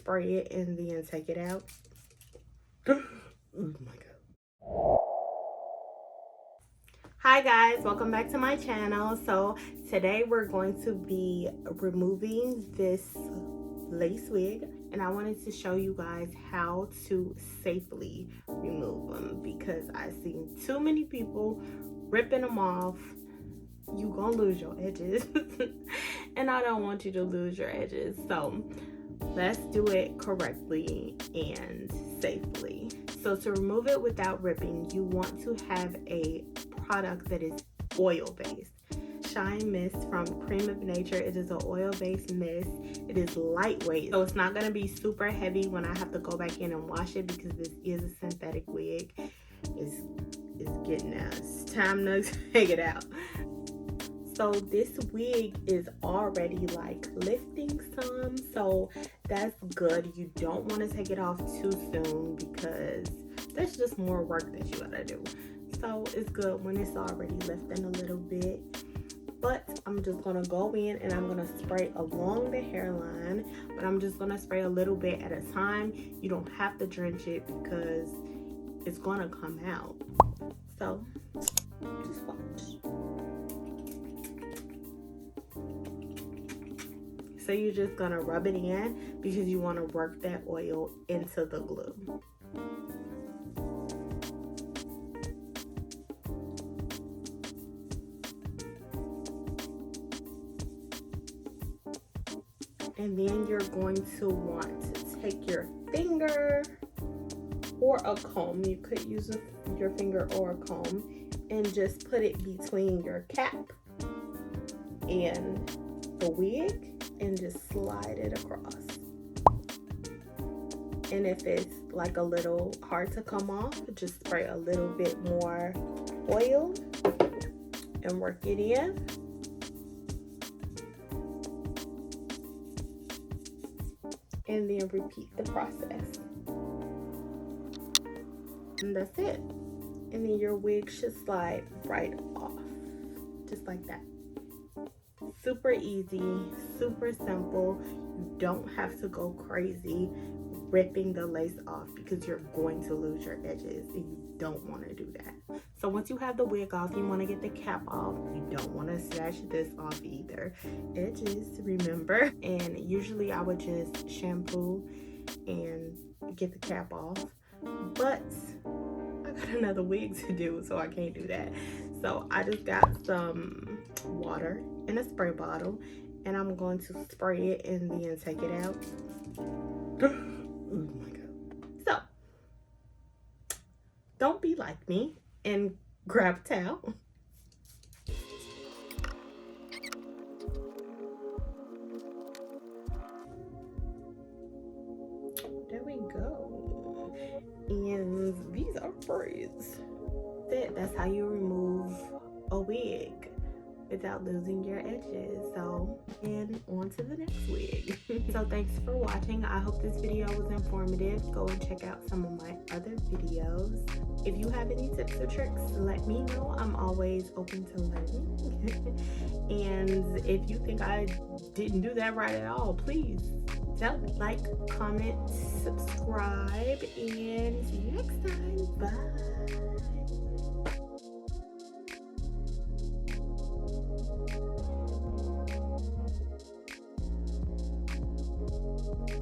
spray it and then take it out. Oh my god. Hi guys, welcome back to my channel. So today we're going to be removing this lace wig, and I wanted to show you guys how to safely remove them because I've seen too many people ripping them off. You gonna lose your edges and I don't want you to lose your edges, so let's do it correctly and safely. So to remove it without ripping, you want to have a product that is oil based. Shine Mist from Cream of Nature. It is an oil based mist. It is lightweight, so it's not going to be super heavy when I have to go back in and wash it because this is a synthetic wig. It's getting out. It's time to take it out. So this wig is already like lifting some, so that's good. You don't want to take it off too soon because there's just more work that you gotta do. So it's good when it's already lifting a little bit. But I'm just gonna go in and I'm gonna spray along the hairline, but I'm just gonna spray a little bit at a time. You don't have to drench it because it's gonna come out. So just watch. So you're just gonna rub it in because you want to work that oil into the glue. And then you're going to want to take your finger or a comb. You could use your finger or a comb and just put it between your cap and the wig and just slide it across. And if it's like a little hard to come off, just spray a little bit more oil and work it in. And then repeat the process. And that's it. And then your wig should slide right off, just like that. Super easy, super simple. You don't have to go crazy ripping the lace off because you're going to lose your edges and you don't want to do that. So once you have the wig off, you want to get the cap off. You don't want to snatch this off either. Edges, remember. And usually I would just shampoo and get the cap off, but I got another wig to do, so I can't do that. So I just got some water in a spray bottle and I'm going to spray it and then take it out. Oh my god. So don't be like me and grab a towel. There we go. And these are braids. That's how you remove a wig without losing your edges. So, and on to the next wig. So thanks for watching. I hope this video was informative. Go and check out some of my other videos. If you have any tips or tricks, let me know. I'm always open to learning. And if you think I didn't do that right at all, please tell me. Like, comment, subscribe, and see you next time. Bye.